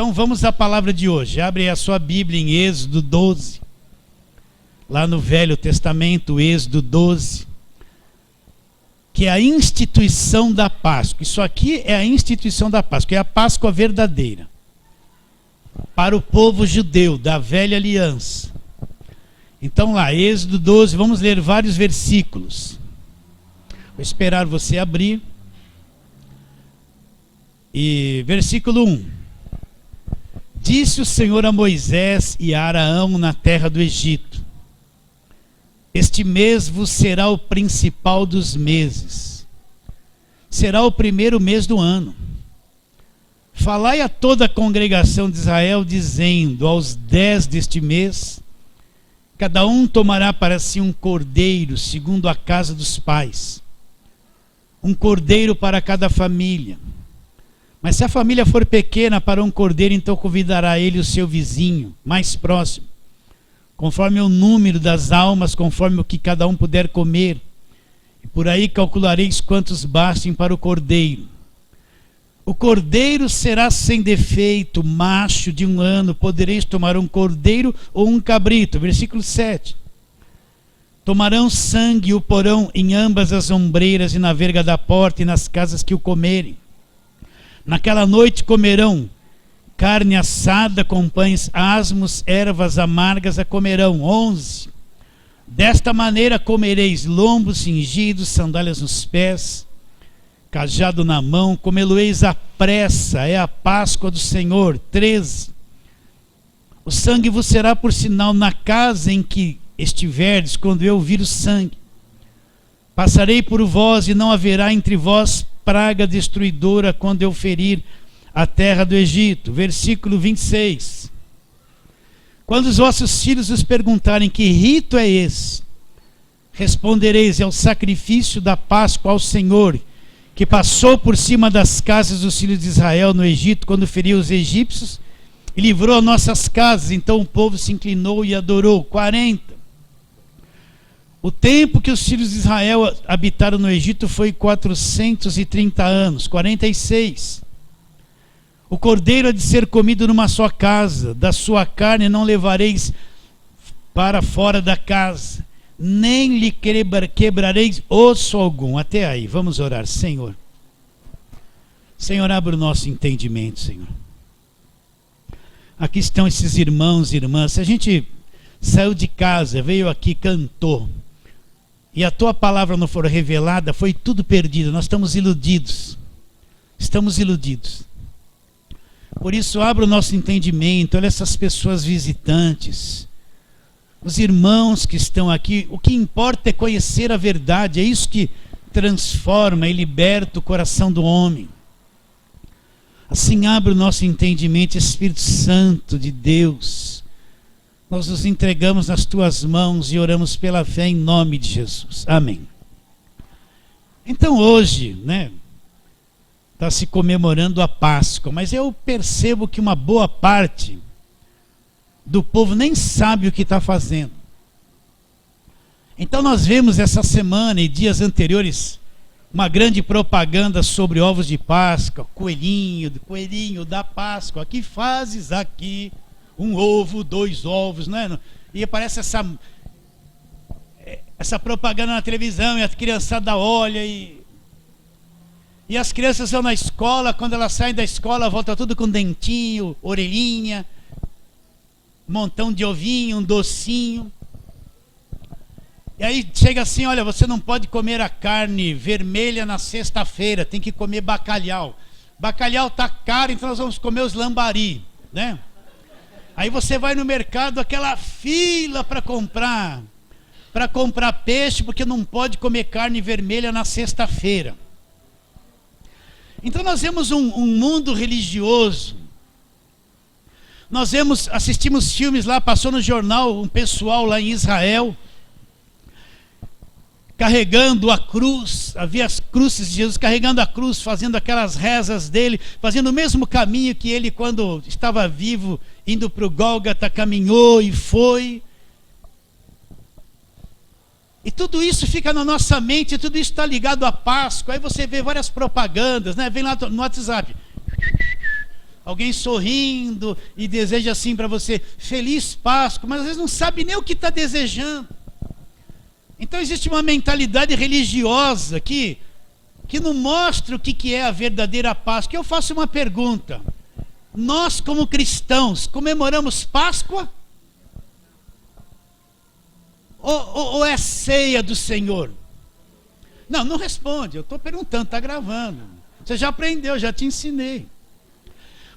Então vamos à palavra de hoje. Abre a sua Bíblia em Êxodo 12. Lá no Velho Testamento, Êxodo 12. Que é a instituição da Páscoa. Isso aqui é a instituição da Páscoa. É a Páscoa verdadeira. Para o povo judeu, da velha aliança. Então lá, Êxodo 12, vamos ler vários versículos. Vou esperar você abrir. E versículo 1. Disse o Senhor a Moisés e a Araão na terra do Egito: este mês vos será o principal dos meses. Será o primeiro mês do ano. Falai a toda a congregação de Israel, dizendo: aos 10 deste mês, cada um tomará para si um cordeiro, segundo a casa dos pais. Um cordeiro para cada família. Mas se a família for pequena para um cordeiro, então convidará ele o seu vizinho, mais próximo, conforme o número das almas, conforme o que cada um puder comer. E por aí calculareis quantos bastem para o cordeiro. O cordeiro será sem defeito, macho de 1 ano. Podereis tomar um cordeiro ou um cabrito. Versículo 7. Tomarão sangue e o porão em ambas as ombreiras e na verga da porta e nas casas que o comerem. Naquela noite comerão carne assada com pães asmos, ervas amargas a comerão. 11. Desta maneira comereis lombos cingidos, sandálias nos pés, cajado na mão, comê-lo-eis à pressa, é a Páscoa do Senhor. 13. O sangue vos será por sinal na casa em que estiverdes, quando eu vir o sangue. Passarei por vós e não haverá entre vós praga destruidora quando eu ferir a terra do Egito. Versículo 26. Quando os vossos filhos vos perguntarem que rito é esse, respondereis: é o sacrifício da Páscoa ao Senhor, que passou por cima das casas dos filhos de Israel no Egito, quando feriu os egípcios e livrou nossas casas. Então o povo se inclinou e adorou. 40. O tempo que os filhos de Israel habitaram no Egito foi 430 anos. 46. O cordeiro há de ser comido numa só casa, da sua carne não levareis para fora da casa, nem lhe quebrareis osso algum. Até aí, vamos orar. Senhor, abra o nosso entendimento, Senhor. Aqui estão esses irmãos e irmãs. Se a gente saiu de casa, veio aqui, cantou, e a tua palavra não for revelada, foi tudo perdido. Nós estamos iludidos. Estamos iludidos. Por isso, abra o nosso entendimento. Olha essas pessoas visitantes, os irmãos que estão aqui. O que importa é conhecer a verdade. É isso que transforma e liberta o coração do homem. Assim, abra o nosso entendimento, Espírito Santo de Deus. Nós nos entregamos nas tuas mãos e oramos pela fé em nome de Jesus. Amém. Então hoje, está se comemorando a Páscoa, mas eu percebo que uma boa parte do povo nem sabe o que está fazendo. Então nós vemos essa semana e dias anteriores uma grande propaganda sobre ovos de Páscoa, coelhinho da Páscoa. Que fazes aqui? 1 ovo, 2 ovos, né? E aparece essa propaganda na televisão e a criançada olha e as crianças vão na escola. Quando elas saem da escola, volta tudo com dentinho, orelhinha, montão de ovinho, um docinho. E aí chega assim: olha, você não pode comer a carne vermelha na sexta-feira, tem que comer bacalhau. Bacalhau tá caro, então nós vamos comer os lambari, né? Aí você vai no mercado, aquela fila para comprar peixe, porque não pode comer carne vermelha na sexta-feira. Então nós vemos um mundo religioso. Assistimos filmes lá, passou no jornal um pessoal lá em Israel carregando a cruz, havia as cruzes de Jesus, carregando a cruz, fazendo aquelas rezas dele, fazendo o mesmo caminho que ele, quando estava vivo, indo para o Gólgota, caminhou e foi. E tudo isso fica na nossa mente, tudo isso está ligado à Páscoa. Aí você vê várias propagandas, né? Vem lá no WhatsApp. Alguém sorrindo e deseja assim para você, feliz Páscoa, mas às vezes não sabe nem o que está desejando. Então existe uma mentalidade religiosa que não mostra o que é a verdadeira Páscoa. Eu faço uma pergunta. Nós, como cristãos, comemoramos Páscoa? Ou é ceia do Senhor? Não responde. Eu estou perguntando, está gravando. Você já aprendeu, já te ensinei.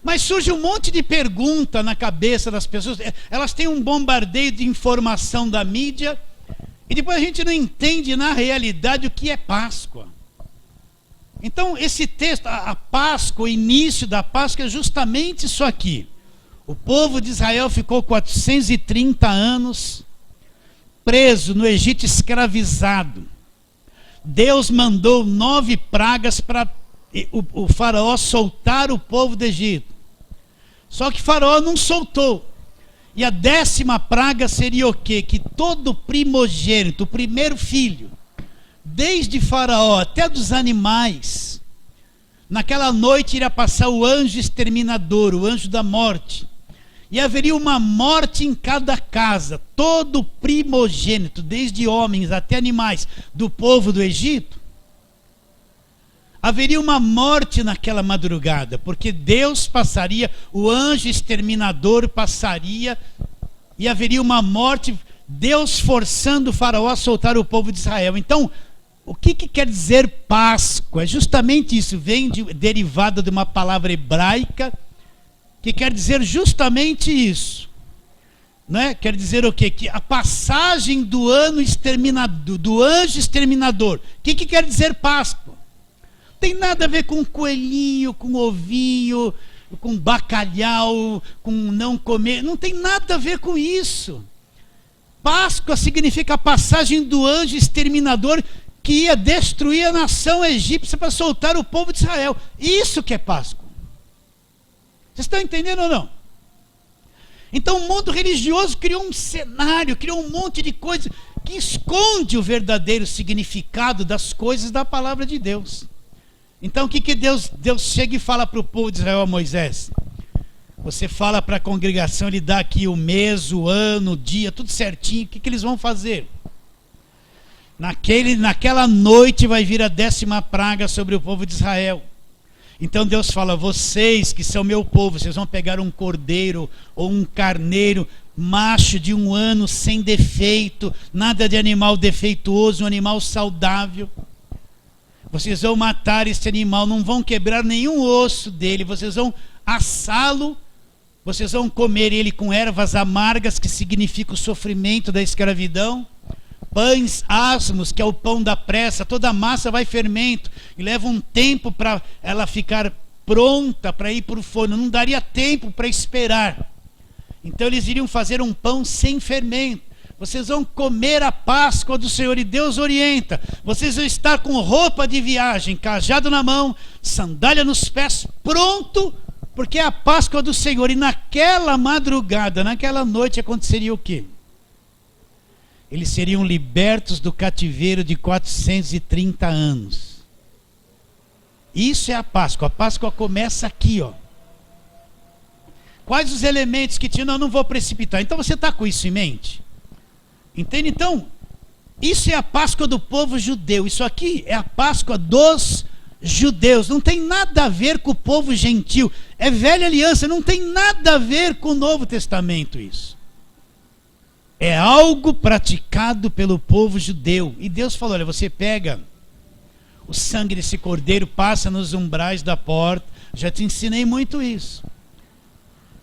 Mas surge um monte de pergunta na cabeça das pessoas. Elas têm um bombardeio de informação da mídia. E depois a gente não entende na realidade o que é Páscoa. Então esse texto, a Páscoa, o início da Páscoa é justamente isso aqui. O povo de Israel ficou 430 anos preso no Egito, escravizado. Deus mandou 9 pragas para o faraó soltar o povo do Egito. Só que faraó não soltou. E a 10ª praga seria o quê? Que todo primogênito, o primeiro filho, desde faraó até dos animais, naquela noite iria passar o anjo exterminador, o anjo da morte. E haveria uma morte em cada casa. Todo primogênito, desde homens até animais, do povo do Egito, haveria uma morte naquela madrugada, porque Deus passaria, o anjo exterminador passaria, e haveria uma morte, Deus forçando o faraó a soltar o povo de Israel. Então, o que quer dizer Páscoa? É justamente isso, vem derivado de uma palavra hebraica, que quer dizer justamente isso. Né? Quer dizer o quê? Que a passagem do ano exterminador, do anjo exterminador. O que quer dizer Páscoa? Tem nada a ver com coelhinho, com ovinho, com bacalhau, com não comer. Não tem nada a ver com isso. Páscoa significa a passagem do anjo exterminador que ia destruir a nação egípcia para soltar o povo de Israel. Isso que é Páscoa. Vocês estão entendendo ou não? Então o mundo religioso criou um cenário, criou um monte de coisa que esconde o verdadeiro significado das coisas da palavra de Deus. Então o que Deus chega e fala para o povo de Israel, a Moisés? Você fala para a congregação, ele dá aqui o mês, o ano, o dia, tudo certinho. O que eles vão fazer? Naquela noite vai vir a 10ª praga sobre o povo de Israel. Então Deus fala, vocês que são meu povo, vocês vão pegar um cordeiro ou um carneiro macho de 1 ano, sem defeito, nada de animal defeituoso, um animal saudável. Vocês vão matar esse animal, não vão quebrar nenhum osso dele, vocês vão assá-lo, vocês vão comer ele com ervas amargas, que significa o sofrimento da escravidão, pães asmos, que é o pão da pressa, toda a massa vai fermento, e leva um tempo para ela ficar pronta para ir para o forno, não daria tempo para esperar. Então eles iriam fazer um pão sem fermento. Vocês vão comer a Páscoa do Senhor, e Deus orienta. Vocês vão estar com roupa de viagem, cajado na mão, sandália nos pés, pronto, porque é a Páscoa do Senhor. E naquela madrugada, naquela noite, aconteceria o quê? Eles seriam libertos do cativeiro de 430 anos. Isso é a Páscoa. A Páscoa começa aqui, ó. Quais os elementos que tinham? Não vou precipitar. Então você está com isso em mente? Entende? Então, isso é a Páscoa do povo judeu. Isso aqui é a Páscoa dos judeus. Não tem nada a ver com o povo gentil. É velha aliança, não tem nada a ver com o Novo Testamento isso. É algo praticado pelo povo judeu. E Deus falou, olha, você pega o sangue desse cordeiro, passa nos umbrais da porta. Já te ensinei muito isso.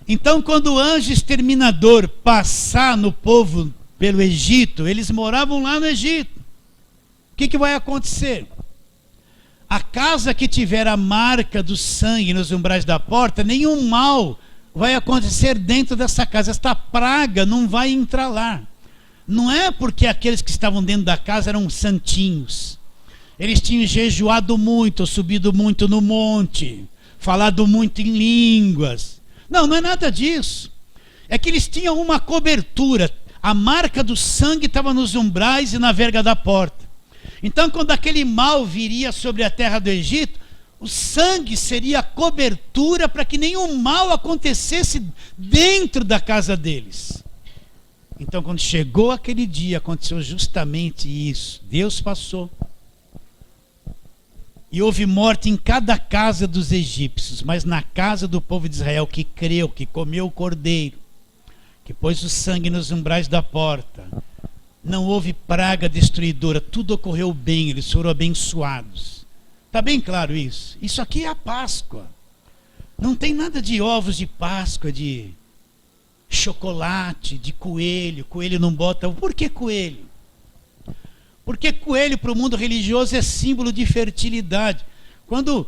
Então, quando o anjo exterminador passar no povo pelo Egito, eles moravam lá no Egito. O que vai acontecer? A casa que tiver a marca do sangue nos umbrais da porta, nenhum mal vai acontecer dentro dessa casa. Esta praga não vai entrar lá. Não é porque aqueles que estavam dentro da casa eram santinhos. Eles tinham jejuado muito, subido muito no monte, falado muito em línguas. Não é nada disso. É que eles tinham uma cobertura. A marca do sangue estava nos umbrais e na verga da porta. Então, quando aquele mal viria sobre a terra do Egito, O sangue seria a cobertura para que nenhum mal acontecesse dentro da casa deles. Então, quando chegou aquele dia, aconteceu justamente isso. Deus passou. E houve morte em cada casa dos egípcios, mas na casa do povo de Israel que creu, que comeu o cordeiro, que pôs o sangue nos umbrais da porta, não houve praga destruidora, tudo ocorreu bem, eles foram abençoados. Está bem claro isso? Isso aqui é a Páscoa. Não tem nada de ovos de Páscoa, de chocolate, de coelho. Coelho não bota. Por que coelho? Porque coelho para o mundo religioso é símbolo de fertilidade. Quando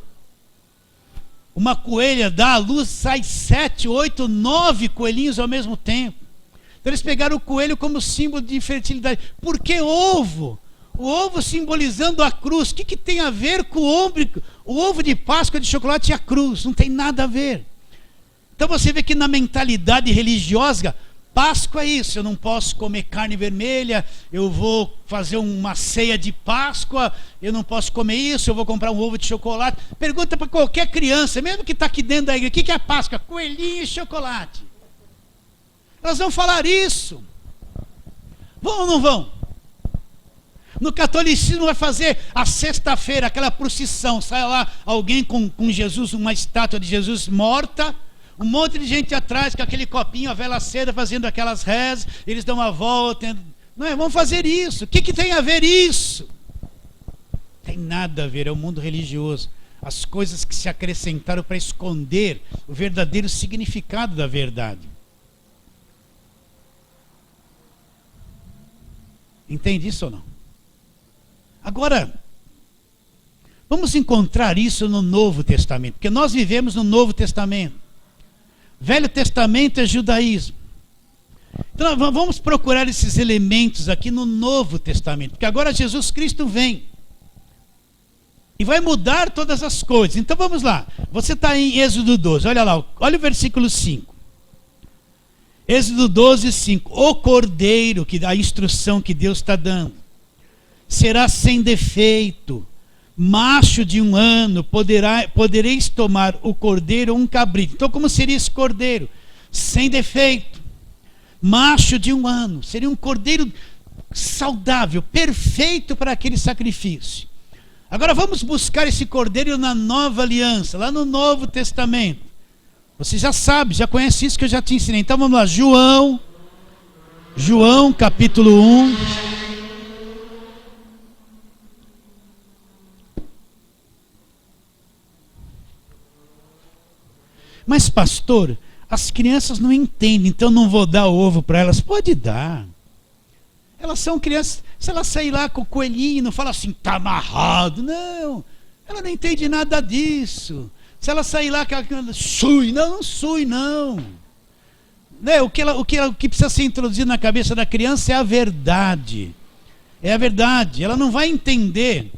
uma coelha dá à luz, sai 7, 8, 9 coelhinhos ao mesmo tempo. Então eles pegaram o coelho como símbolo de fertilidade. Por que ovo? O ovo simbolizando a cruz. O que tem a ver com o ovo de Páscoa de chocolate e a cruz? Não tem nada a ver. Então você vê que na mentalidade religiosa, Páscoa é isso. Eu não posso comer carne vermelha, eu vou fazer uma ceia de Páscoa, eu não posso comer isso, eu vou comprar um ovo de chocolate. Pergunta para qualquer criança, mesmo que está aqui dentro da igreja, o que é Páscoa? Coelhinho e chocolate. Elas vão falar isso. Vão ou não vão? No catolicismo vai fazer a sexta-feira, aquela procissão, sai lá alguém com Jesus, uma estátua de Jesus morta, um monte de gente atrás com aquele copinho, a vela acesa, fazendo aquelas rezas, eles dão uma volta, não é? Vão fazer isso. O que tem a ver isso? Tem nada a ver, é o mundo religioso. As coisas que se acrescentaram para esconder o verdadeiro significado da verdade. Entende isso ou não? Agora, vamos encontrar isso no Novo Testamento, porque nós vivemos no Novo Testamento. Velho Testamento é judaísmo. Então vamos procurar esses elementos aqui no Novo Testamento, porque agora Jesus Cristo vem e vai mudar todas as coisas. Então vamos lá, você está em Êxodo 12, olha lá, olha o versículo 5. Êxodo 12, 5. O cordeiro, que a instrução que Deus está dando, será sem defeito, macho de 1 ano, podereis tomar o cordeiro ou um cabrito. Então como seria esse cordeiro? Sem defeito, macho de 1 ano, seria um cordeiro saudável, perfeito para aquele sacrifício. Agora vamos buscar esse cordeiro na Nova Aliança, lá no Novo Testamento. Você já sabe, já conhece isso que eu já te ensinei. Então vamos lá, João capítulo 1. Mas pastor, as crianças não entendem, então não vou dar ovo para elas. Pode dar. Elas são crianças, se ela sair lá com o coelhinho, não fala assim, está amarrado. Não, ela não entende nada disso. Se ela sair lá, sui, não sui, não. Né? O que precisa ser introduzido na cabeça da criança é a verdade. É a verdade. Ela não vai entender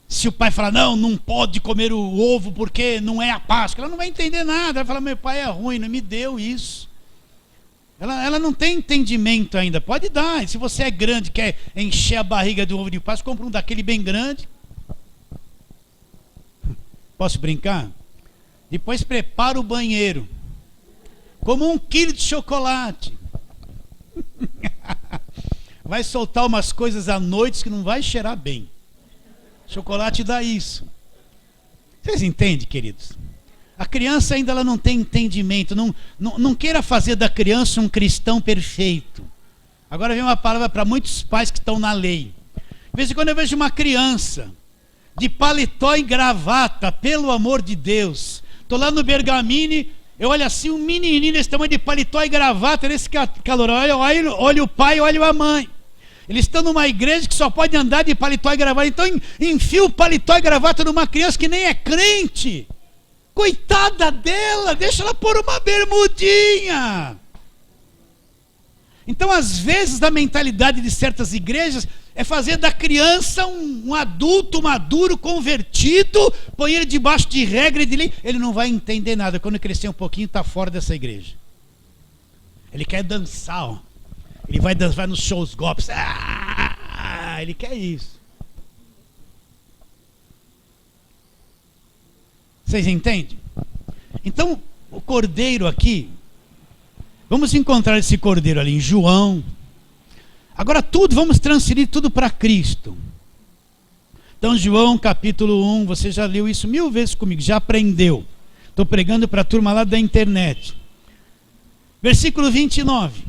se o pai falar, não pode comer o ovo porque não é a Páscoa. Ela não vai entender nada. Ela vai falar, meu pai é ruim, não me deu isso. Ela não tem entendimento ainda. Pode dar. E se você é grande, quer encher a barriga do ovo de Páscoa, compra um daquele bem grande. Posso brincar? Depois prepara o banheiro. Como 1 quilo de chocolate. Vai soltar umas coisas à noite que não vai cheirar bem. Chocolate dá isso. Vocês entendem, queridos? A criança ainda ela não tem entendimento. Não queira fazer da criança um cristão perfeito. Agora vem uma palavra para muitos pais que estão na lei. De vez em quando eu vejo uma criança de paletó e gravata, pelo amor de Deus. Estou lá no Bergamini, eu olho assim, um menininho desse tamanho de paletó e gravata, nesse calor. Olha o pai, olha a mãe. Eles estão numa igreja que só pode andar de paletó e gravata. Então enfia o paletó e gravata numa criança que nem é crente. Coitada dela, deixa ela pôr uma bermudinha. Então às vezes a mentalidade de certas igrejas é fazer da criança um adulto maduro, convertido, põe ele debaixo de regra e de lei. Ele não vai entender nada. Quando crescer um pouquinho, está fora dessa igreja. Ele quer dançar, ó. Ele vai dançar nos shows golpes. Ele quer isso. Vocês entendem? Então, o cordeiro aqui, vamos encontrar esse cordeiro ali em João. Agora vamos transferir tudo para Cristo. Então, João capítulo 1, você já leu isso 1000 vezes comigo, já aprendeu. Estou pregando para a turma lá da internet. Versículo 29.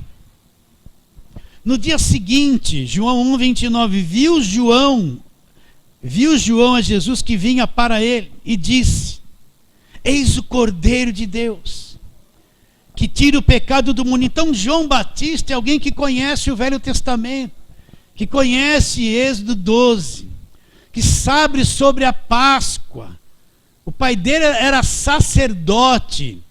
No dia seguinte, João 1, 29, viu João a Jesus que vinha para ele e disse: eis o Cordeiro de Deus, que tira o pecado do mundo. Então João Batista é alguém que conhece o Velho Testamento, que conhece Êxodo 12, que sabe sobre a Páscoa. O pai dele era sacerdote.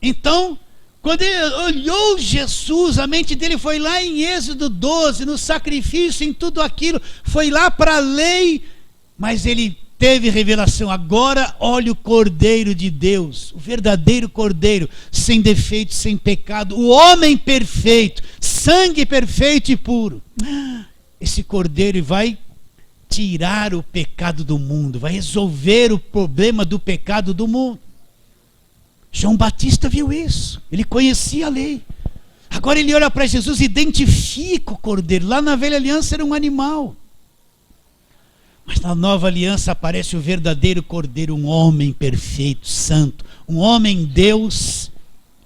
Então, quando ele olhou Jesus, a mente dele foi lá em Êxodo 12, no sacrifício, em tudo aquilo, foi lá para a lei, mas ele teve revelação. Agora olha o Cordeiro de Deus, o verdadeiro Cordeiro, sem defeito, sem pecado, o homem perfeito, sangue perfeito e puro. Esse Cordeiro vai tirar o pecado do mundo, vai resolver o problema do pecado do mundo. João Batista viu isso, ele conhecia a lei. Agora ele olha para Jesus e identifica o Cordeiro. Lá na velha aliança era um animal, mas na nova aliança aparece o verdadeiro Cordeiro, um homem perfeito, santo, um homem Deus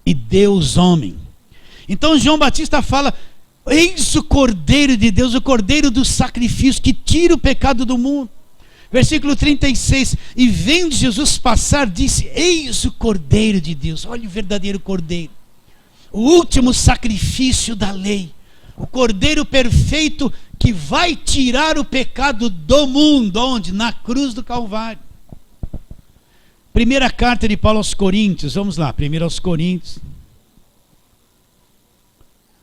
e Deus homem. Então João Batista fala: eis o Cordeiro de Deus, o Cordeiro do sacrifício, que tira o pecado do mundo. Versículo 36, e vendo Jesus passar, disse: eis o Cordeiro de Deus. Olha o verdadeiro Cordeiro, o último sacrifício da lei, o Cordeiro perfeito que vai tirar o pecado do mundo. Onde? Na cruz do Calvário. Primeira carta de Paulo aos Coríntios, vamos lá, 1 aos Coríntios.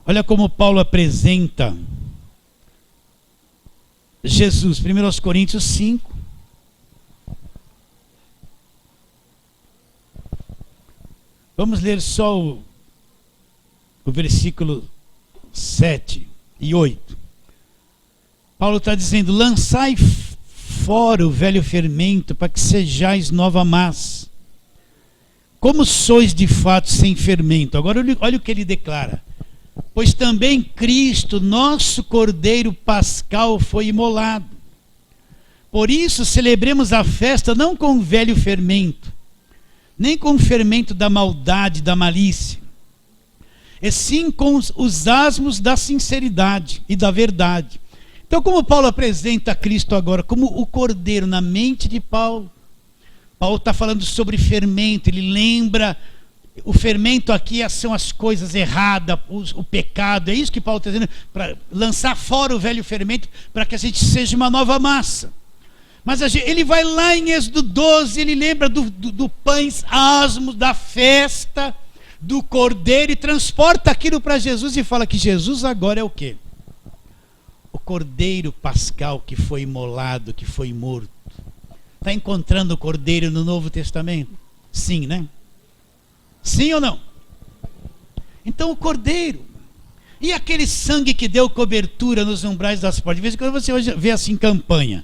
Olha como Paulo apresenta Jesus, 1 aos Coríntios 5. Vamos ler só o versículo 7 e 8. Paulo está dizendo: lançai fora o velho fermento, para que sejais nova massa, como sois de fato sem fermento. Agora olha o que ele declara: pois também Cristo, nosso Cordeiro Pascal, foi imolado. Por isso celebremos a festa não com o velho fermento, nem com o fermento da maldade, da malícia, e sim com os asmos da sinceridade e da verdade. Então, como Paulo apresenta Cristo agora como o Cordeiro na mente de Paulo, Paulo está falando sobre fermento. Ele lembra, o fermento aqui são as coisas erradas, o pecado. É isso que Paulo está dizendo, para lançar fora o velho fermento, para que a gente seja uma nova massa. Mas ele vai lá em Êxodo 12, ele lembra do pães asmos, da festa, do Cordeiro, e transporta aquilo para Jesus e fala que Jesus agora é o quê? O Cordeiro Pascal, que foi imolado, que foi morto. Está encontrando o Cordeiro no Novo Testamento? Sim, né? Sim ou não? Então o Cordeiro. E aquele sangue que deu cobertura nos umbrais das portas? De vez em quando você hoje vê assim campanha,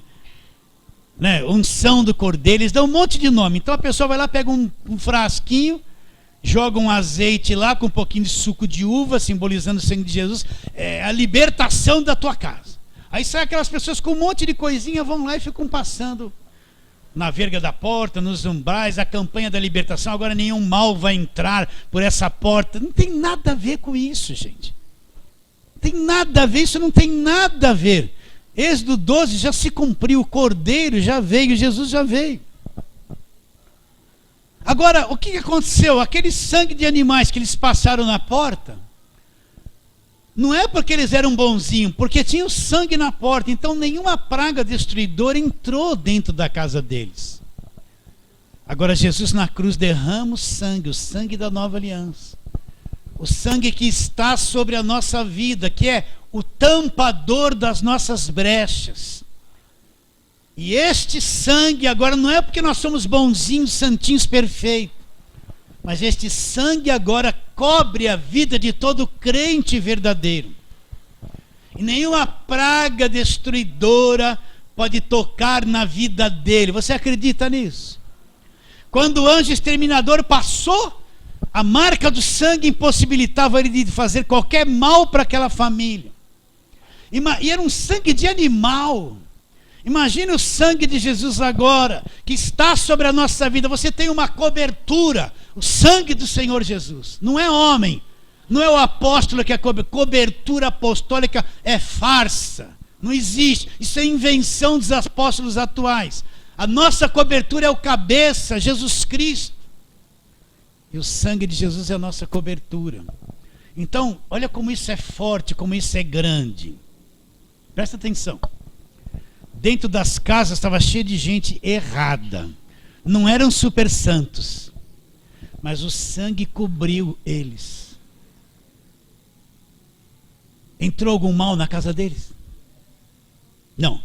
né? Unção do Cordeiro, eles dão um monte de nome. Então a pessoa vai lá, pega um frasquinho, joga um azeite lá com um pouquinho de suco de uva, simbolizando o sangue de Jesus, a libertação da tua casa. Aí sai aquelas pessoas com um monte de coisinha, vão lá e ficam passando na verga da porta, nos umbrais, a campanha da libertação. Agora nenhum mal vai entrar por essa porta. Não tem nada a ver com isso, gente. Não tem nada a ver, isso não tem nada a ver. Êxodo 12 já se cumpriu, o Cordeiro já veio, Jesus já veio. Agora, o que aconteceu? Aquele sangue de animais que eles passaram na porta, não é porque eles eram bonzinhos, porque tinha o sangue na porta. Então nenhuma praga destruidora entrou dentro da casa deles. Agora Jesus na cruz derrama o sangue da nova aliança, o sangue que está sobre a nossa vida, que é o tampador das nossas brechas. E este sangue agora não é porque nós somos bonzinhos, santinhos, perfeitos, mas este sangue agora cobre a vida de todo crente verdadeiro. E nenhuma praga destruidora pode tocar na vida dele. Você acredita nisso? Quando o anjo exterminador passou, a marca do sangue impossibilitava ele de fazer qualquer mal para aquela família. E era um sangue de animal. Imagine o sangue de Jesus agora, que está sobre a nossa vida. Você tem uma cobertura, o sangue do Senhor Jesus. Não é homem, não é o apóstolo que é cobertura apostólica, é farsa. Não existe, isso é invenção dos apóstolos atuais. A nossa cobertura é o cabeça, Jesus Cristo. E o sangue de Jesus é a nossa cobertura. Então, olha como isso é forte, como isso é grande. Presta atenção. Dentro das casas estava cheio de gente errada. Não eram super santos. Mas o sangue cobriu eles. Entrou algum mal na casa deles? Não.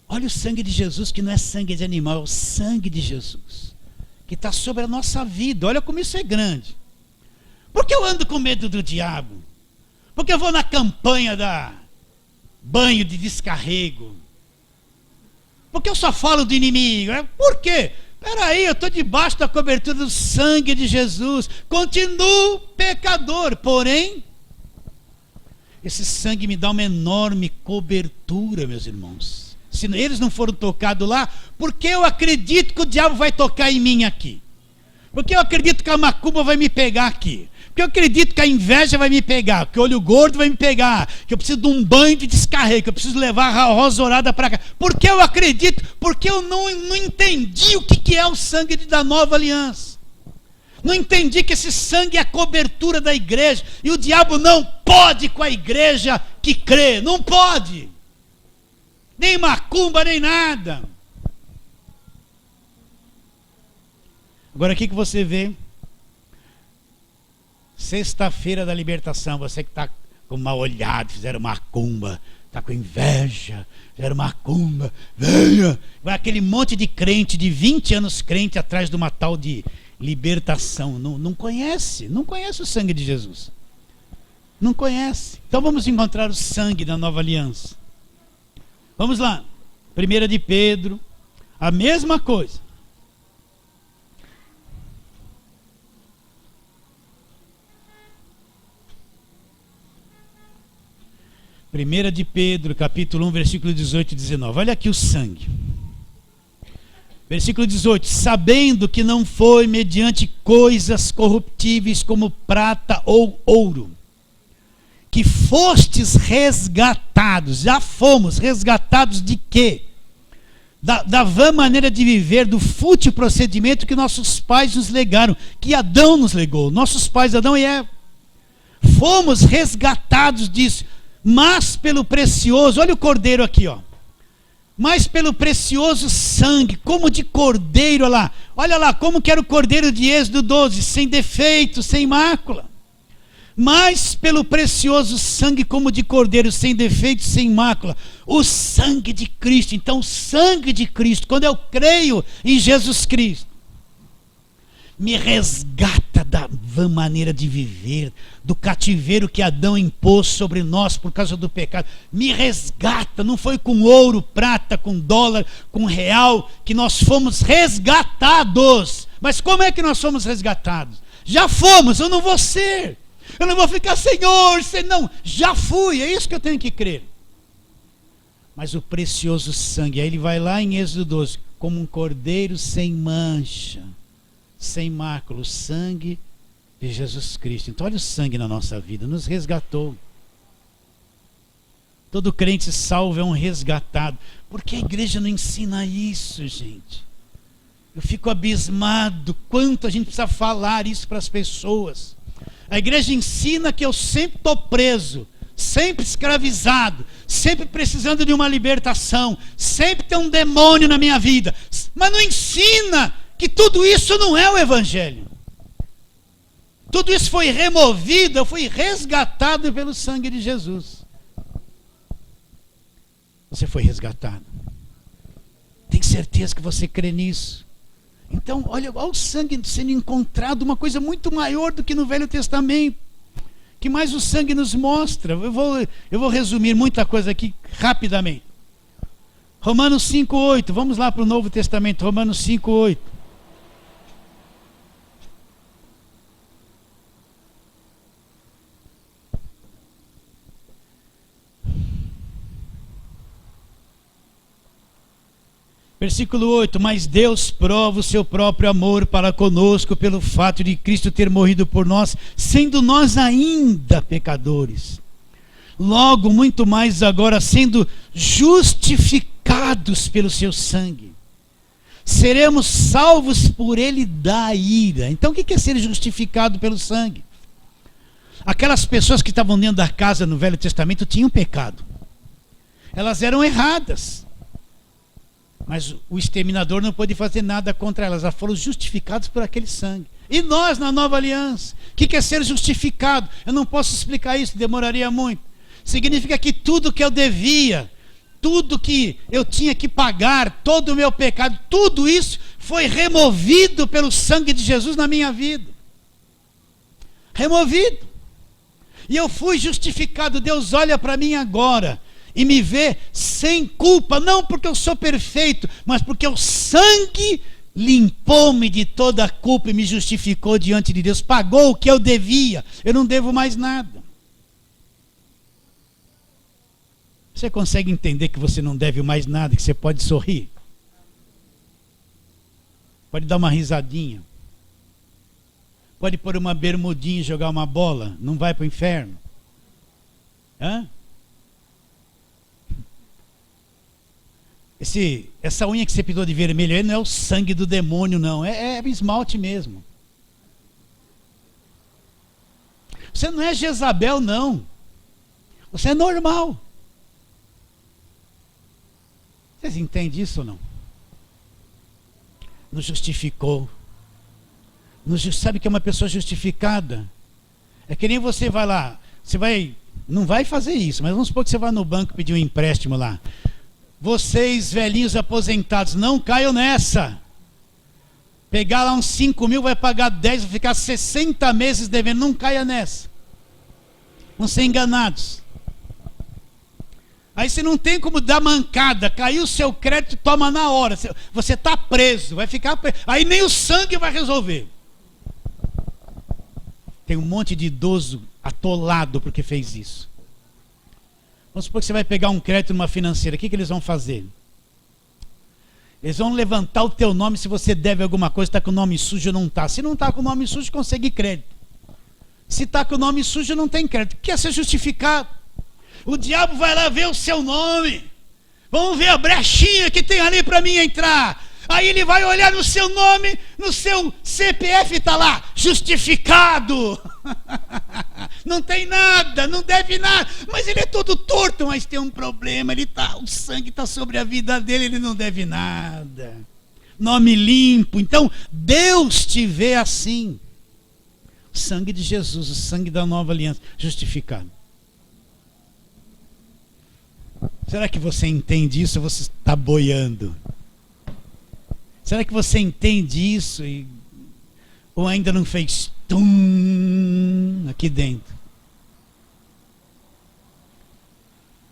Olha o sangue de Jesus, que não é sangue de animal, é o sangue de Jesus, que está sobre a nossa vida. Olha como isso é grande. Por que eu ando com medo do diabo? Porque eu vou na campanha da banho de descarrego? Porque eu só falo do inimigo? Por quê? Peraí, eu estou debaixo da cobertura do sangue de Jesus. Continuo pecador, porém, esse sangue me dá uma enorme cobertura, meus irmãos. Se eles não foram tocados lá, por que eu acredito que o diabo vai tocar em mim aqui? Porque eu acredito que a macumba vai me pegar aqui. Porque eu acredito que a inveja vai me pegar, que o olho gordo vai me pegar, que eu preciso de um banho de descarrego, que eu preciso levar a rosorada para cá. Porque eu acredito, porque eu não entendi o que é o sangue da nova aliança. Não entendi que esse sangue é a cobertura da igreja. E o diabo não pode com a igreja que crê. Não pode. Nem macumba, nem nada. Agora, o que você vê? Sexta-feira da libertação, você que está com mal olhado, fizeram macumba, está com inveja, fizeram macumba, venha. Vai aquele monte de crente, de 20 anos crente, atrás de uma tal de libertação. Não conhece o sangue de Jesus. Não conhece. Então vamos encontrar o sangue da nova aliança. Vamos lá, 1 de Pedro, a mesma coisa. 1 de Pedro, capítulo 1, versículo 18 e 19. Olha aqui o sangue. Versículo 18. Sabendo que não foi mediante coisas corruptíveis como prata ou ouro, que fostes resgatados. Já fomos resgatados de quê? Da vã maneira de viver, do fútil procedimento que nossos pais nos legaram, que Adão nos legou, nossos pais Adão e Eva. Fomos resgatados disso, mas pelo precioso, olha o cordeiro aqui, ó. Mas pelo precioso sangue, como de cordeiro, olha lá, como que era o cordeiro de Êxodo 12, sem defeito, sem mácula. Mas pelo precioso sangue, como de cordeiro, sem defeito, sem mácula, o sangue de Cristo. Então o sangue de Cristo, quando eu creio em Jesus Cristo, me resgata da vã maneira de viver, do cativeiro que Adão impôs sobre nós por causa do pecado. Me resgata, não foi com ouro, prata, com dólar, com real que nós fomos resgatados. Mas como é que nós fomos resgatados? Já fomos, eu não vou ser. Eu não vou ficar, Senhor, não, já fui, é isso que eu tenho que crer. Mas o precioso sangue, aí ele vai lá em Êxodo 12, como um cordeiro sem mancha, sem mácula, o sangue de Jesus Cristo. Então olha o sangue na nossa vida, nos resgatou. Todo crente salvo é um resgatado. Por que a igreja não ensina isso, gente? Eu fico abismado quanto a gente precisa falar isso para as pessoas. A igreja ensina que eu sempre estou preso, sempre escravizado, sempre precisando de uma libertação, sempre tem um demônio na minha vida. Mas não ensina que tudo isso não é o evangelho. Tudo isso foi removido, eu fui resgatado pelo sangue de Jesus. Você foi resgatado. Tem certeza que você crê nisso? Então, olha o sangue sendo encontrado, uma coisa muito maior do que no Velho Testamento. Que mais o sangue nos mostra? Eu vou resumir muita coisa aqui rapidamente. Romanos 5:8. Vamos lá para o Novo Testamento, Romanos 5:8. Versículo 8: mas Deus prova o seu próprio amor para conosco pelo fato de Cristo ter morrido por nós, sendo nós ainda pecadores. Logo, muito mais agora, sendo justificados pelo seu sangue, seremos salvos por ele da ira. Então o que é ser justificado pelo sangue? Aquelas pessoas que estavam dentro da casa no Velho Testamento tinham pecado. Elas eram erradas. Mas o exterminador não pôde fazer nada contra elas. Elas foram justificadas por aquele sangue. E nós, na nova aliança, o que é ser justificado? Eu não posso explicar isso, demoraria muito. Significa que tudo que eu devia, tudo que eu tinha que pagar, todo o meu pecado, tudo isso foi removido pelo sangue de Jesus na minha vida. Removido. E eu fui justificado. Deus olha para mim agora e me vê sem culpa, não porque eu sou perfeito, mas porque o sangue limpou-me de toda a culpa e me justificou diante de Deus, pagou o que eu devia, eu não devo mais nada. Você consegue entender que você não deve mais nada, que você pode sorrir? Pode dar uma risadinha, pode pôr uma bermudinha e jogar uma bola, não vai para o inferno? Hã? Essa unha que você pintou de vermelho aí não é o sangue do demônio, não. É esmalte mesmo. Você não é Jezabel, não. Você é normal. Vocês entendem isso ou não? Nos justificou. Sabe o que é uma pessoa justificada? É que nem você vai lá. Não vai fazer isso, mas vamos supor que você vai no banco pedir um empréstimo lá. Vocês, velhinhos aposentados, não caiam nessa. Pegar lá uns 5 mil, vai pagar 10, vai ficar 60 meses devendo. Não caia nessa. Vão ser enganados. Aí você não tem como dar mancada. Caiu o seu crédito, toma na hora. Você está preso, vai ficar preso. Aí nem o sangue vai resolver. Tem um monte de idoso atolado porque fez isso. Vamos supor que você vai pegar um crédito numa financeira. O que eles vão fazer? Eles vão levantar o teu nome se você deve alguma coisa, está com o nome sujo ou não está. Se não está com o nome sujo, consegue crédito. Se está com o nome sujo, não tem crédito. Quer ser justificado? O diabo vai lá ver o seu nome. Vamos ver a brechinha que tem ali para mim entrar. Aí ele vai olhar no seu nome, no seu CPF está lá, justificado. Não tem nada, não deve nada. Mas ele é todo torto, mas tem um problema. O sangue está sobre a vida dele, ele não deve nada. Nome limpo. Então, Deus te vê assim. O sangue de Jesus, o sangue da nova aliança, justificado. Será que você entende isso ou você está boiando? Será que você entende isso ou ainda não fez tum aqui dentro?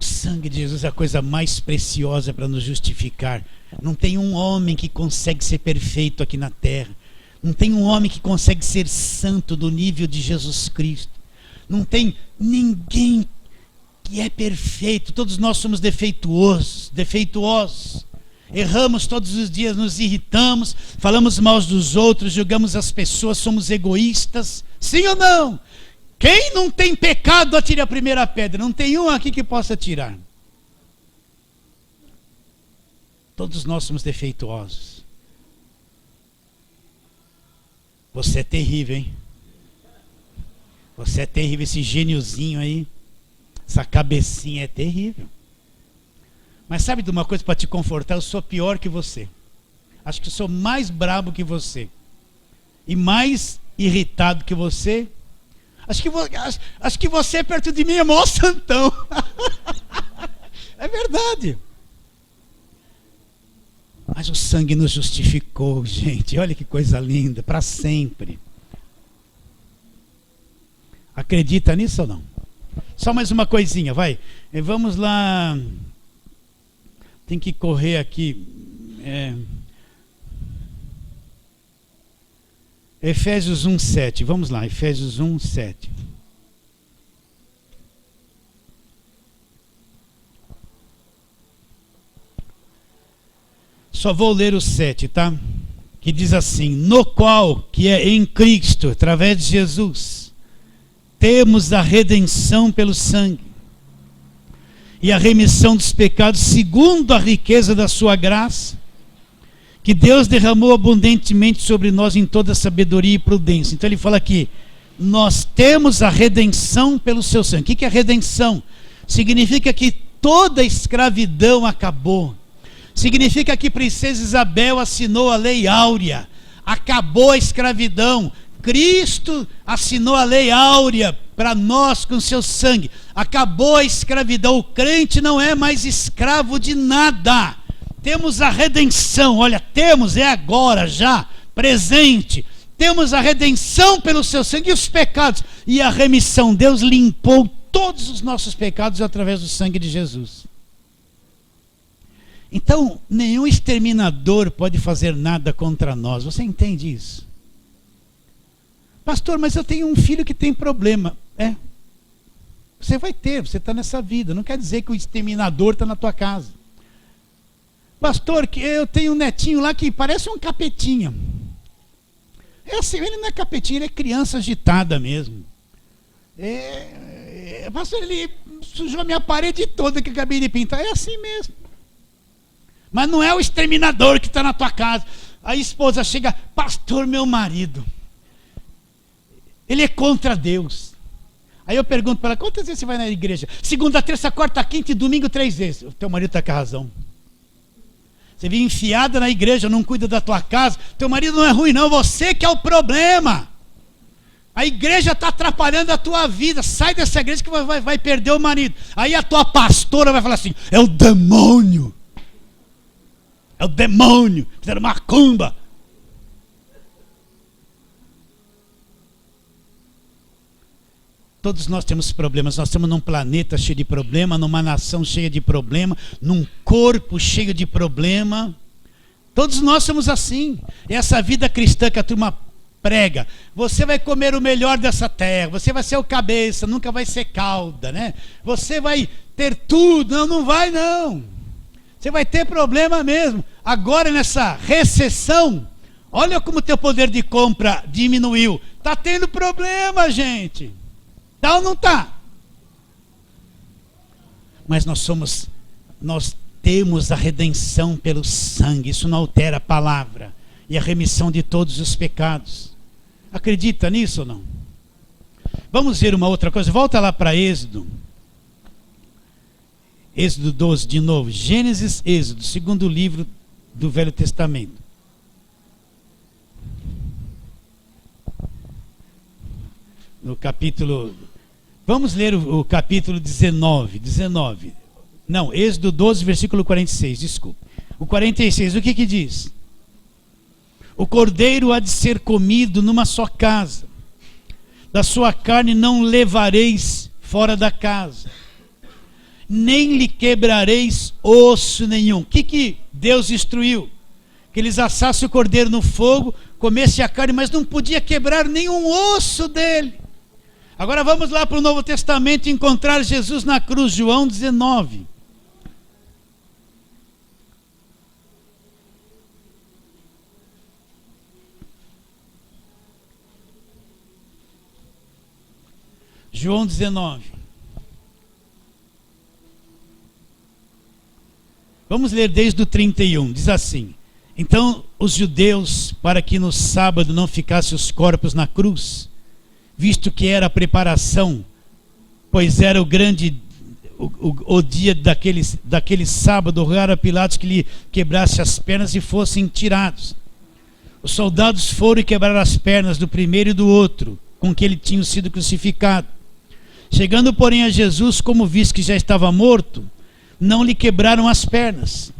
O sangue de Jesus é a coisa mais preciosa para nos justificar. Não tem um homem que consegue ser perfeito aqui na terra. Não tem um homem que consegue ser santo do nível de Jesus Cristo. Não tem ninguém que é perfeito. Todos nós somos defeituosos. Erramos todos os dias, nos irritamos, falamos mal dos outros, julgamos as pessoas, somos egoístas. Sim ou não? Quem não tem pecado, atire a primeira pedra. Não tem um aqui que possa tirar. Todos nós somos defeituosos. Você é terrível, hein? Você é terrível, esse gêniozinho aí. Essa cabecinha é terrível. Mas sabe de uma coisa para te confortar? Eu sou pior que você. Acho que eu sou mais brabo que você. E mais irritado que você. Acho que você perto de mim é mó santão. É verdade. Mas o sangue nos justificou, gente. Olha que coisa linda, para sempre. Acredita nisso ou não? Só mais uma coisinha, vai. Vamos lá. Tem que correr aqui. Efésios 1:7. Vamos lá, Efésios 1:7. Só vou ler o 7, tá? Que diz assim: no qual, que é em Cristo, através de Jesus, temos a redenção pelo sangue e a remissão dos pecados segundo a riqueza da sua graça, que Deus derramou abundantemente sobre nós em toda sabedoria e prudência. Então ele fala aqui, nós temos a redenção pelo seu sangue. O que é redenção? Significa que toda a escravidão acabou. Significa que princesa Isabel assinou a lei áurea, acabou a escravidão. Cristo assinou a lei áurea para nós com seu sangue, acabou a escravidão. O crente não é mais escravo de nada. Temos a redenção, olha, temos, é agora, já, presente. Temos a redenção pelo seu sangue e os pecados, e a remissão. Deus limpou todos os nossos pecados através do sangue de Jesus. Então, nenhum exterminador pode fazer nada contra nós. Você entende isso? Pastor, mas eu tenho um filho que tem problema. Você vai ter, você está nessa vida. Não quer dizer que o exterminador está na tua casa. Pastor, que eu tenho um netinho lá que parece um capetinha. É assim, ele não é capetinha, ele é criança agitada mesmo. Pastor, ele sujou a minha parede toda que eu acabei de pintar. É assim mesmo. Mas não é o exterminador que está na tua casa. A esposa chega, pastor, meu marido, ele é contra Deus. Aí eu pergunto para ela, quantas vezes você vai na igreja? Segunda, terça, quarta, quinta e domingo 3 vezes. O teu marido está com a razão. Você vive enfiada na igreja, não cuida da tua casa. Teu marido não é ruim não, você que é o problema. A igreja está atrapalhando a tua vida. Sai dessa igreja que vai perder o marido. Aí a tua pastora vai falar assim, é o demônio. É o demônio, fizeram macumba. Todos nós temos problemas, nós estamos num planeta cheio de problema, numa nação cheia de problema, num corpo cheio de problema. Todos nós somos assim. Essa vida cristã que a turma prega, você vai comer o melhor dessa terra, você vai ser o cabeça, nunca vai ser cauda, né? Você vai ter tudo, não vai não. Você vai ter problema mesmo. Agora nessa recessão, olha como o teu poder de compra diminuiu. Está tendo problema, gente. Tá ou não está? Mas nós temos a redenção pelo sangue. Isso não altera a palavra. E a remissão de todos os pecados. Acredita nisso ou não? Vamos ver uma outra coisa. Volta lá para Êxodo. Êxodo 12 de novo. Gênesis, Êxodo, segundo livro do Velho Testamento. No capítulo... Vamos ler o capítulo 19. Não, Êxodo 12, versículo 46, desculpe. O 46, o que diz? O cordeiro há de ser comido numa só casa. Da sua carne não levareis fora da casa. Nem lhe quebrareis osso nenhum. O que Deus instruiu? Que eles assassem o cordeiro no fogo, comessem a carne, mas não podia quebrar nenhum osso dele. Agora vamos lá para o Novo Testamento e encontrar Jesus na cruz, João 19. João 19. Vamos ler desde o 31, diz assim: então os judeus, para que no sábado não ficassem os corpos na cruz, visto que era a preparação, pois era o dia daquele sábado, rogaram a Pilatos que lhe quebrasse as pernas e fossem tirados. Os soldados foram e quebraram as pernas do primeiro e do outro, com que ele tinha sido crucificado. Chegando, porém, a Jesus, como visto que já estava morto, não lhe quebraram as pernas.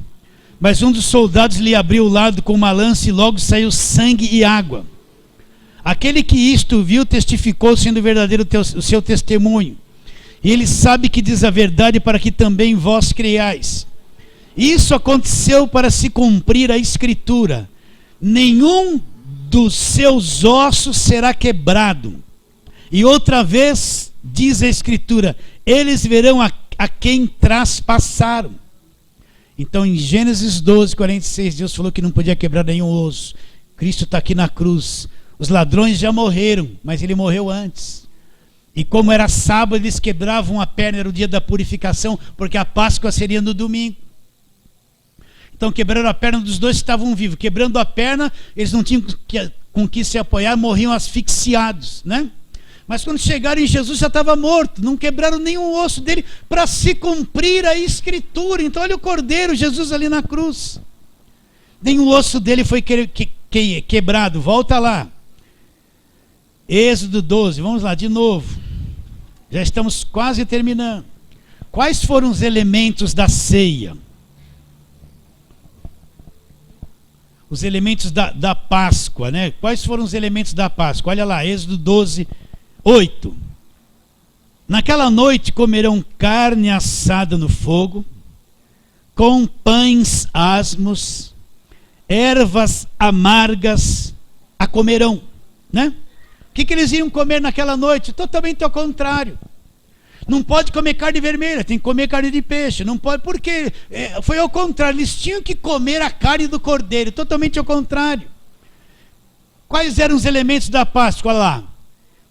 Mas um dos soldados lhe abriu o lado com uma lança e logo saiu sangue e água. Aquele que isto viu testificou, sendo verdadeiro o seu testemunho. E ele sabe que diz a verdade, para que também vós creiais. Isso aconteceu para se cumprir a Escritura: nenhum dos seus ossos será quebrado. E outra vez diz a Escritura: eles verão a quem traspassaram. Então em Gênesis 12, 46, Deus falou que não podia quebrar nenhum osso. Cristo está aqui na cruz. Os ladrões já morreram, mas ele morreu antes. E como era sábado, eles quebravam a perna, era o dia da purificação, porque a Páscoa seria no domingo. Então quebraram a perna dos dois que estavam vivos. Quebrando a perna, eles não tinham com que se apoiar, morriam asfixiados, né? Mas quando chegaram em Jesus já estava morto. Não quebraram nenhum osso dele para se cumprir a Escritura. Então olha o Cordeiro, Jesus ali na cruz. Nenhum osso dele foi quebrado. Volta lá. Êxodo 12, vamos lá de novo. Já estamos quase terminando. Quais foram os elementos da ceia? Os elementos da Páscoa, né? Quais foram os elementos da Páscoa? Olha lá, Êxodo 12, 8. Naquela noite comerão carne assada no fogo, com pães asmos, ervas amargas a comerão, né? O que eles iam comer naquela noite? Totalmente ao contrário. Não pode comer carne vermelha, tem que comer carne de peixe. Não pode, porque foi ao contrário. Eles tinham que comer a carne do cordeiro, totalmente ao contrário. Quais eram os elementos da Páscoa lá?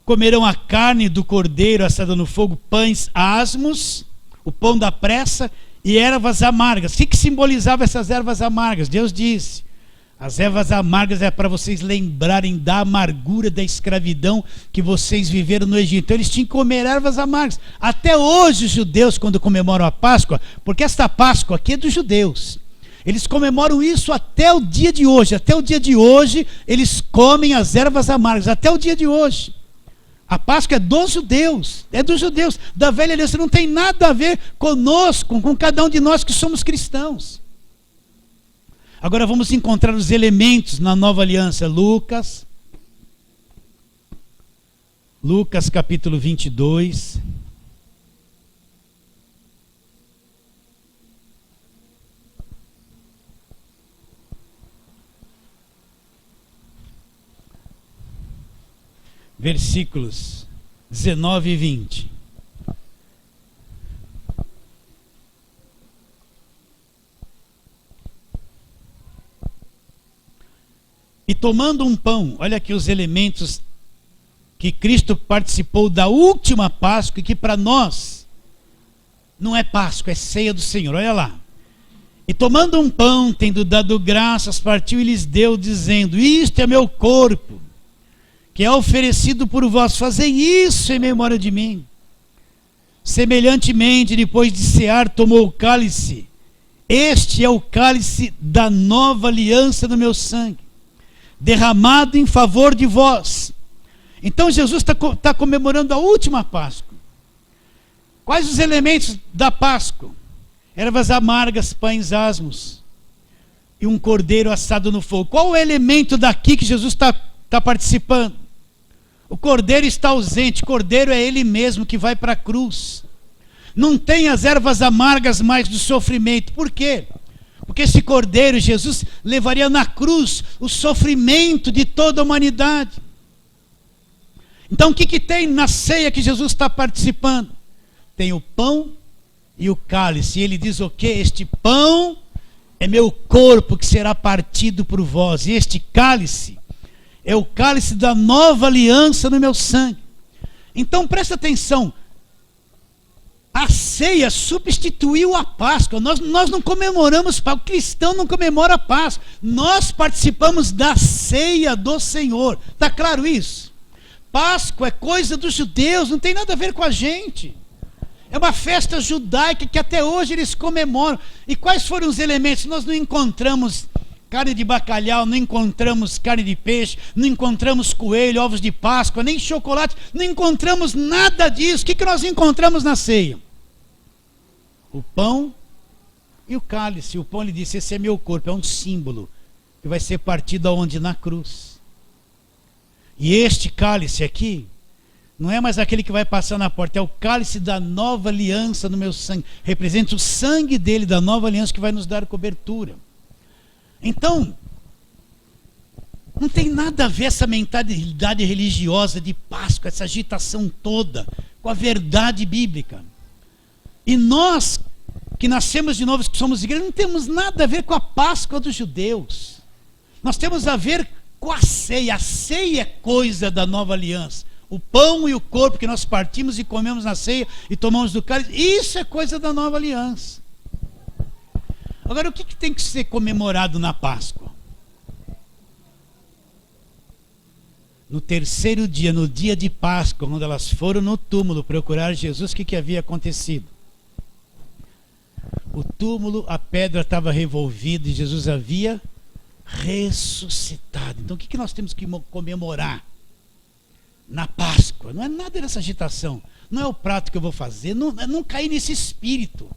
Comerão a carne do cordeiro assada no fogo, pães asmos, o pão da pressa e ervas amargas. O que simbolizava essas ervas amargas? Deus disse: as ervas amargas é para vocês lembrarem da amargura da escravidão que vocês viveram no Egito. Então eles tinham que comer ervas amargas. Até hoje os judeus, quando comemoram a Páscoa, porque esta Páscoa aqui é dos judeus, eles comemoram isso até o dia de hoje. Até o dia de hoje eles comem as ervas amargas, até o dia de hoje. A Páscoa é dos judeus, da velha aliança. Não tem nada a ver conosco, com cada um de nós que somos cristãos. Agora vamos encontrar os elementos na nova aliança. Lucas capítulo 22. Versículos 19 e 20. E tomando um pão, olha aqui os elementos que Cristo participou da última Páscoa, e que para nós não é Páscoa, é ceia do Senhor. Olha lá. E tomando um pão, tendo dado graças, partiu e lhes deu, dizendo: isto é meu corpo, que é oferecido por vós, fazei isso em memória de mim. Semelhantemente, depois de cear, tomou o cálice. Este é o cálice da nova aliança no meu sangue, derramado em favor de vós. Então Jesus está comemorando a última Páscoa. Quais os elementos da Páscoa? Ervas amargas, pães asmos e um cordeiro assado no fogo. Qual o elemento daqui que Jesus está participando? O cordeiro está ausente. Cordeiro é ele mesmo que vai para a cruz. Não tem as ervas amargas mais do sofrimento. Por quê? Porque esse cordeiro, Jesus, levaria na cruz o sofrimento de toda a humanidade. Então o que tem na ceia que Jesus está participando? Tem o pão e o cálice. E ele diz o quê? Este pão é meu corpo que será partido por vós. E este cálice é o cálice da nova aliança no meu sangue. Então presta atenção. A ceia substituiu a Páscoa. Nós não comemoramos, o cristão não comemora a Páscoa. Nós participamos da ceia do Senhor. Está claro isso? Páscoa é coisa dos judeus, não tem nada a ver com a gente. É uma festa judaica que até hoje eles comemoram. E quais foram os elementos? Nós não encontramos carne de bacalhau, não encontramos carne de peixe, não encontramos coelho, ovos de Páscoa, nem chocolate, não encontramos nada disso. O que nós encontramos na ceia? O pão e o cálice. O pão, ele disse: esse é meu corpo, é um símbolo que vai ser partido aonde? Na cruz. E este cálice aqui Não é mais aquele que vai passar na porta, é o cálice da nova aliança no meu sangue. Representa o sangue dele, da nova aliança, que vai nos dar cobertura. Então, não tem nada a ver essa mentalidade religiosa de Páscoa, essa agitação toda, com a verdade bíblica. E nós, que nascemos de novo, que somos igreja, não temos nada a ver com a Páscoa dos judeus. Nós temos a ver com a ceia. A ceia é coisa da nova aliança. O pão e o corpo que nós partimos e comemos na ceia e tomamos do cálice, isso é coisa da nova aliança. Agora, o que tem que ser comemorado na Páscoa? No terceiro dia, no dia de Páscoa, quando elas foram no túmulo procurar Jesus, o que havia acontecido? O túmulo, a pedra estava revolvida e Jesus havia ressuscitado. Então, o que nós temos que comemorar na Páscoa? Não é nada dessa agitação, não é o prato que eu vou fazer, não cair nesse espírito.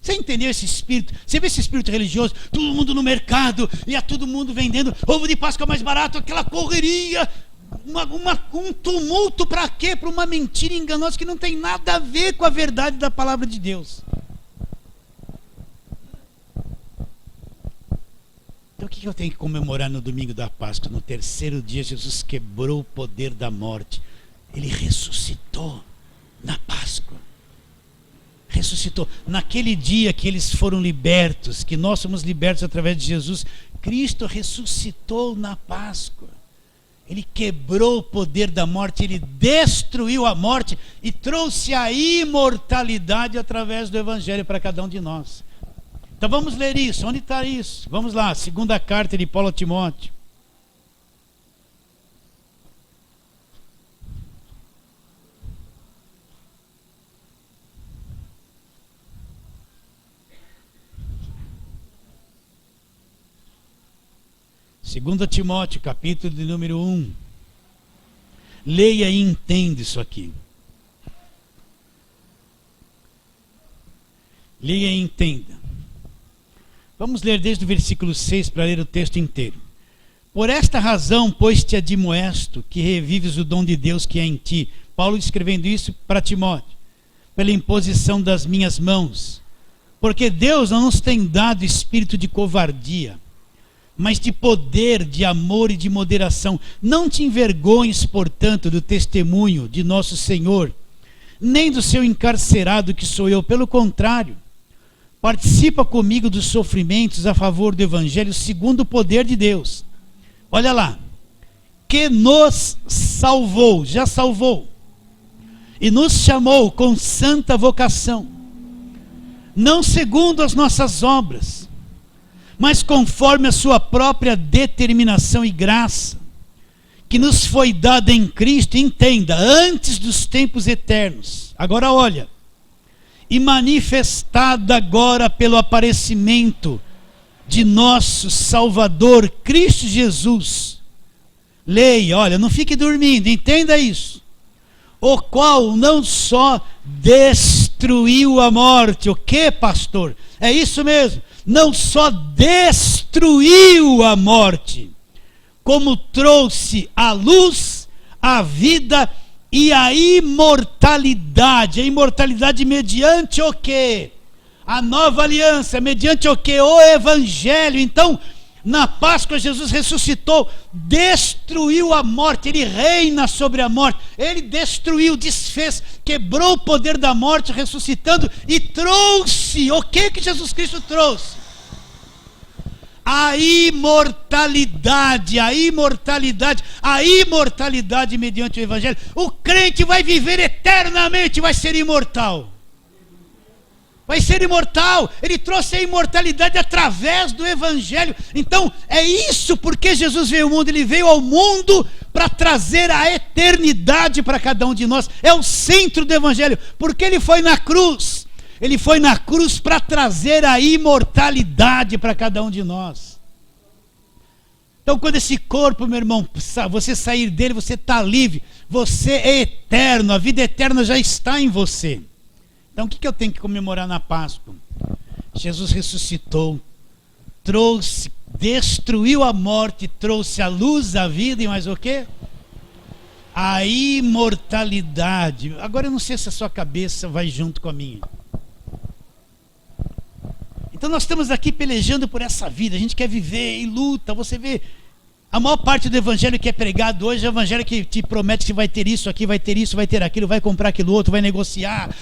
Você entendeu esse espírito? Você vê esse espírito religioso, todo mundo no mercado, e todo mundo vendendo ovo de Páscoa mais barato, aquela correria, um tumulto. Para quê? Para uma mentira enganosa que não tem nada a ver com a verdade da palavra de Deus. Então, o que eu tenho que comemorar no domingo da Páscoa? No terceiro dia, Jesus quebrou o poder da morte. Ele ressuscitou na Páscoa. Ressuscitou. Naquele dia que eles foram libertos, que nós somos libertos através de Jesus, Cristo ressuscitou na Páscoa. Ele quebrou o poder da morte, ele destruiu a morte e trouxe a imortalidade através do Evangelho para cada um de nós. Então vamos ler isso. Onde está isso? Vamos lá, segunda carta de Paulo a Timóteo. Segunda Timóteo, capítulo de número 1. Leia e entenda isso aqui. Leia e entenda. Vamos ler desde o versículo 6 para ler o texto inteiro. Por esta razão, pois te admoesto, que revives o dom de Deus que é em ti. Paulo escrevendo isso para Timóteo. Pela imposição das minhas mãos. Porque Deus não nos tem dado espírito de covardia, mas de poder, de amor e de moderação. Não te envergonhes, portanto, do testemunho de nosso Senhor, nem do seu encarcerado que sou eu. Pelo contrário, participa comigo dos sofrimentos a favor do Evangelho segundo o poder de Deus. Olha lá, que nos salvou, já salvou, e nos chamou com santa vocação, não segundo as nossas obras, mas conforme a sua própria determinação e graça, que nos foi dada em Cristo, entenda, antes dos tempos eternos. Agora olha, e manifestada agora pelo aparecimento de nosso Salvador, Cristo Jesus. Leia, olha, não fique dormindo, entenda isso. O qual não só destruiu a morte. O que, pastor? É isso mesmo. Não só destruiu a morte, como trouxe a luz, a vida e a imortalidade. A imortalidade mediante o quê? A nova aliança. Mediante o quê? O Evangelho. Então, na Páscoa, Jesus ressuscitou, destruiu a morte, ele reina sobre a morte, ele destruiu, desfez, quebrou o poder da morte, ressuscitando e trouxe, o que Jesus Cristo trouxe? A imortalidade, a imortalidade, a imortalidade mediante o Evangelho. O crente vai viver eternamente, vai ser imortal. Vai ser imortal. Ele trouxe a imortalidade através do Evangelho. Então é isso porque Jesus veio ao mundo. Ele veio ao mundo para trazer a eternidade para cada um de nós. É o centro do Evangelho. Porque ele foi na cruz. Ele foi na cruz para trazer a imortalidade para cada um de nós. Então quando esse corpo, meu irmão, você sair dele, você está livre. Você é eterno. A vida eterna já está em você. Então o que eu tenho que comemorar na Páscoa? Jesus ressuscitou, trouxe, destruiu a morte, trouxe a luz, a vida e mais o quê? a imortalidade. Agora eu não sei se a sua cabeça vai junto com a minha. Então nós estamos aqui pelejando por essa vida, a gente quer viver em luta. Você vê, a maior parte do evangelho que é pregado hoje é o evangelho que te promete que vai ter isso aqui, vai ter isso, vai ter aquilo, vai comprar aquilo outro, vai negociar,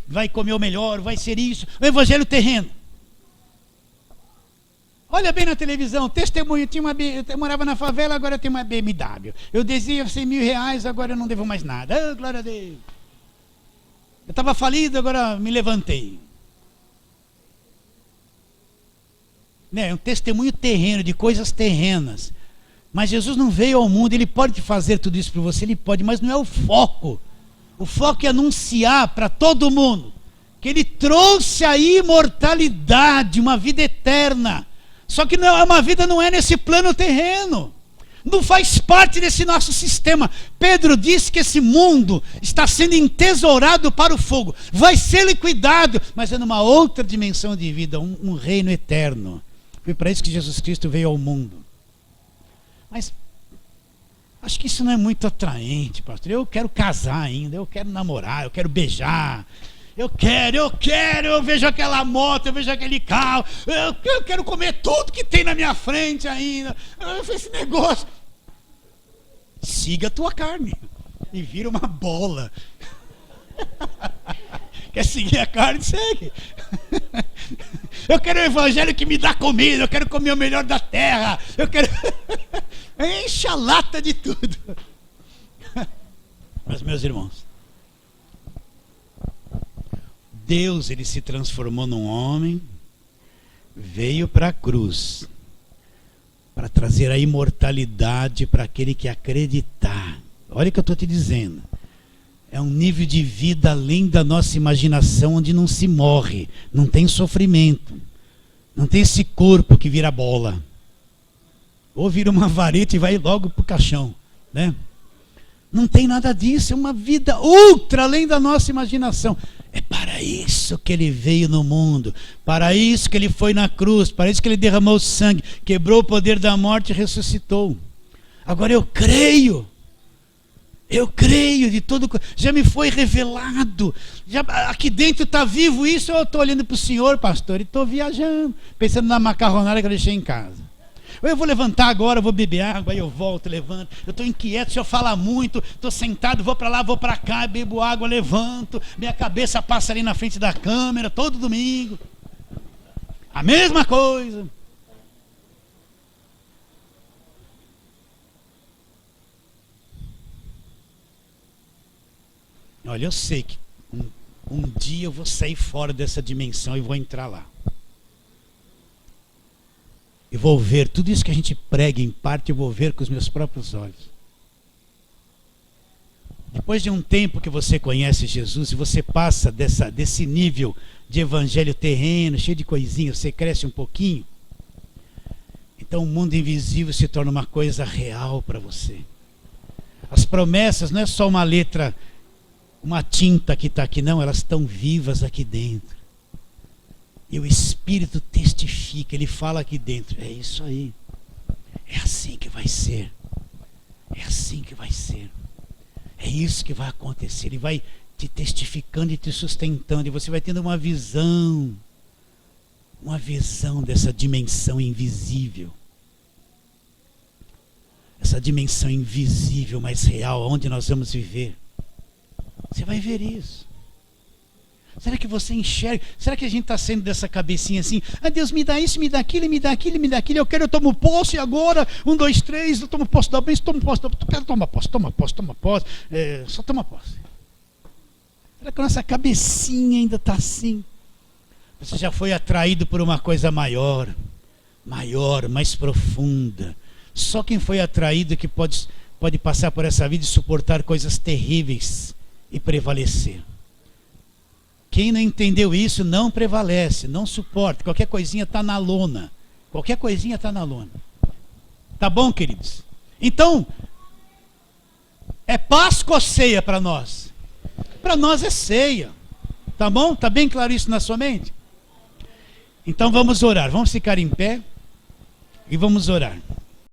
vai comer o melhor, vai ser isso. O evangelho terreno. Olha bem na televisão, testemunho, eu morava na favela, agora tem uma BMW. Eu devia 100 mil reais, agora eu não devo mais nada. Oh, glória a Deus. Eu estava falido, agora me levantei. É um testemunho terreno, de coisas terrenas. Mas Jesus não veio ao mundo, Ele pode fazer tudo isso para você, Ele pode, mas não é o foco. O foco é anunciar para todo mundo que Ele trouxe a imortalidade, uma vida eterna. Só que não, uma vida não é nesse plano terreno. Não faz parte desse nosso sistema. Pedro disse que esse mundo está sendo entesourado para o fogo. Vai ser liquidado, mas é numa outra dimensão de vida, um reino eterno. Foi para isso que Jesus Cristo veio ao mundo. Mas acho que isso não é muito atraente, pastor. Eu quero casar ainda, eu quero namorar, eu quero beijar. Eu vejo aquela moto, eu vejo aquele carro, eu quero comer tudo que tem na minha frente ainda. Esse negócio. Siga a tua carne e vira uma bola. Quer seguir a carne? Segue. Eu quero o evangelho que me dá comida, eu quero comer o melhor da terra, eu quero. Enche a lata de tudo. Mas, meus irmãos, Deus, Ele se transformou num homem, veio para a cruz, para trazer a imortalidade para aquele que acreditar. Olha o que eu estou te dizendo. É um nível de vida além da nossa imaginação, onde não se morre, não tem sofrimento, não tem esse corpo que vira bola, ou vira uma vareta e vai logo para o caixão, né? Não tem nada disso, é uma vida ultra além da nossa imaginação. É para isso que Ele veio no mundo, para isso que Ele foi na cruz, para isso que Ele derramou sangue, quebrou o poder da morte e ressuscitou. Agora eu creio de todo, já me foi revelado, já, aqui dentro está vivo isso. Eu estou olhando para o Senhor, pastor, e estou viajando, pensando na macarronada que eu deixei em casa. Eu vou levantar agora, vou beber água, aí eu volto, levanto. Eu estou inquieto, se eu falar muito, estou sentado, vou para lá, vou para cá, bebo água, levanto. Minha cabeça passa ali na frente da câmera, todo domingo. A mesma coisa. Olha, eu sei que um dia eu vou sair fora dessa dimensão e vou entrar lá. E vou ver tudo isso que a gente prega em parte, eu vou ver com os meus próprios olhos. Depois de um tempo que você conhece Jesus e você passa desse nível de evangelho terreno, cheio de coisinhas, você cresce um pouquinho, então o mundo invisível se torna uma coisa real para você. As promessas não é só uma letra, uma tinta que está aqui, não, elas estão vivas aqui dentro. E o Espírito testifica, Ele fala aqui dentro, é isso aí, é assim que vai ser, é assim que vai ser, é isso que vai acontecer. Ele vai te testificando e te sustentando, e você vai tendo uma visão dessa dimensão invisível, essa dimensão invisível, mas real, onde nós vamos viver. Você vai ver isso. Será que você enxerga? Será que a gente está sendo dessa cabecinha assim? Ah, Deus, me dá isso, me dá aquilo, me dá aquilo, me dá aquilo. Eu tomo posse agora. 1, 2, 3, eu tomo posse da bênção, tomo posse da bênção. Quero tomar posse, toma posse. Só toma posse. Será que a nossa cabecinha ainda está assim? Você já foi atraído por uma coisa maior, mais profunda. Só quem foi atraído que pode passar por essa vida e suportar coisas terríveis e prevalecer. Quem não entendeu isso não prevalece, não suporta. Qualquer coisinha está na lona. Qualquer coisinha está na lona. Tá bom, queridos? Então, é Páscoa ou ceia para nós? Para nós é ceia. Tá bom? Tá bem claro isso na sua mente? Então vamos orar. Vamos ficar em pé e vamos orar.